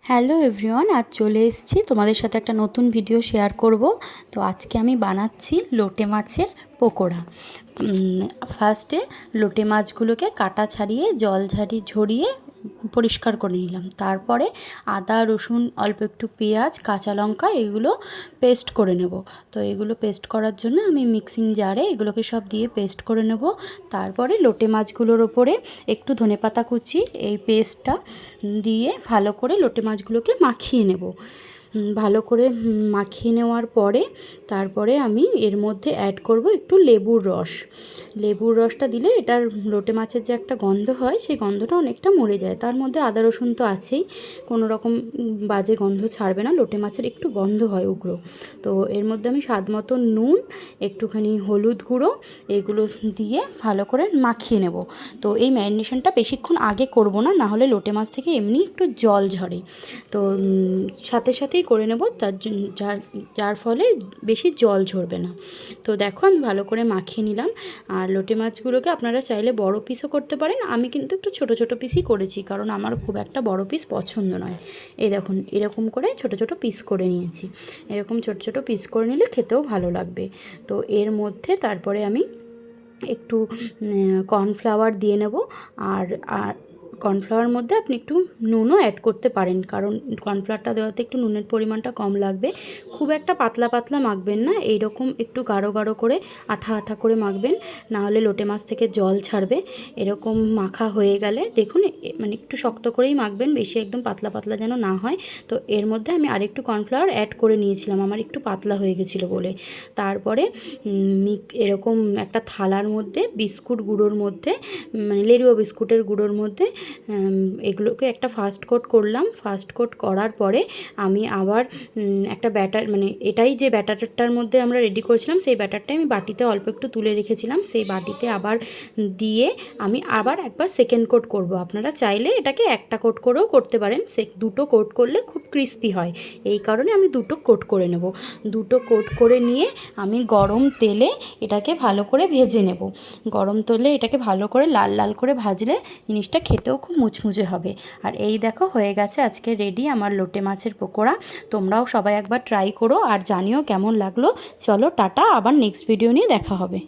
Hello everyone, আজ চলে এসেছি তোমাদের সাথে একটা নতুন ভিডিও শেয়ার করব। তো আজকে আমি বানাচ্ছি লোটে মাছের পকোড়া। ফার্স্টে লোটে মাছগুলোকে কাটা ছাড়িয়ে জল ঝরিয়ে পরিষ্কার করে নিলাম। তারপরে আদা রসুন অল্প একটু পেঁয়াজ কাঁচা লঙ্কা এগুলো পেস্ট করে নেব। তো এগুলো পেস্ট করার জন্য আমি মিক্সিং জারে এগুলোকে সব দিয়ে পেস্ট করে নেব। তারপরে লোটে মাছগুলোর ওপরে একটু ধনেপাতা কুচি এই পেস্টটা দিয়ে ভালো করে লোটে মাছগুলোকে মাখিয়ে নেব। ভালো করে মাখিয়ে নেওয়ার পরে তারপরে আমি এর মধ্যে অ্যাড করব একটু লেবুর রস। লেবুর রসটা দিলে এটার লোটে মাছের যে একটা গন্ধ হয় সেই গন্ধটা অনেকটা মরে যায়। তার মধ্যে আদা রসুন তো আছেই, কোনো রকম বাজে গন্ধ ছাড়বে না, লোটে মাছের একটু গন্ধ হয় উগ্র। তো এর মধ্যে আমি স্বাদ মতো নুন, একটুখানি হলুদ গুঁড়ো এগুলো দিয়ে ভালো করে মাখিয়ে নেব। তো এই ম্যারিনেশনটা বেশিক্ষণ আগে করব না, নাহলে লোটে মাছ থেকে এমনি একটু জল ঝরে। তো সাথে সাথেই করে নেব, যার ফলে বেশি জল ঝরবে না। তো দেখো আমি ভালো করে মাখিয়ে নিলাম। আর লোটে মাছগুলোকে আপনারা চাইলে বড় পিসও করতে পারেন, আমি কিন্তু একটু ছোট ছোট পিসই করেছি, কারণ আমার খুব একটা বড় পিস পছন্দ নয়। এই দেখুন এরকম করে ছোট ছোট পিস করে নিয়েছি। এরকম ছোট ছোট পিস করে নিলে খেতেও ভালো লাগবে। তো এর মধ্যে তারপরে আমি একটু কর্নফ্লাওয়ার দিয়ে নেব। আর কর্নফ্লাওয়ার মধ্যে আপনি একটু নুনও অ্যাড করতে পারেন, কারণ কর্নফ্লাওয়ারটা দেওয়াতে একটু নুনের পরিমাণটা কম লাগবে। খুব একটা পাতলা পাতলা মাখবেন না, এইরকম একটু গাঢ় গাঢ় করে আঠা আঠা করে মাখবেন, নাহলে লোটে মাছ থেকে জল ছাড়বে। এরকম মাখা হয়ে গেলে দেখুন মানে একটু শক্ত করেই মাখবেন, বেশি একদম পাতলা পাতলা যেন না হয়। তো এর মধ্যে আমি আরেকটু কর্নফ্লাওয়ার অ্যাড করে নিয়েছিলাম, আমার একটু পাতলা হয়ে গেছিলো বলে। তারপরে এরকম একটা থালার মধ্যে বিস্কুট গুঁড়োর মধ্যে, মানে লেরিও বিস্কুটের গুঁড়োর মধ্যে এগুলোকে একটা ফার্স্ট কোট করলাম। ফার্স্ট কোট করার পরে আমি আবার একটা ব্যাটার, মানে এটাই যে ব্যাটারটার মধ্যে আমরা রেডি করেছিলাম সেই ব্যাটারটাই আমি বাটিতে অল্প একটু তুলে রেখেছিলাম, সেই বাটিতে আবার দিয়ে আমি আবার একবার সেকেন্ড কোট করব। আপনারা চাইলে এটাকে একটা কোট করেও করতে পারেন, দুটো কোট করলে খুব ক্রিস্পি হয়, এই কারণে আমি দুটো কোট করে নেব। দুটো কোট করে নিয়ে আমি গরম তেলে এটাকে ভালো করে ভেজে নেব। গরম তেলে এটাকে ভালো করে লাল লাল করে ভাজলে জিনিসটা খেতেও খুব মুচমুচে হবে। আর এই দেখো হয়ে গেছে আজকে রেডি আমার লোটে মাছের পকোড়া। তোমরাও সবাই একবার ট্রাই করো আর জানিও কেমন লাগলো। চলো টাটা, আবার নেক্সট ভিডিও নিয়ে দেখা হবে।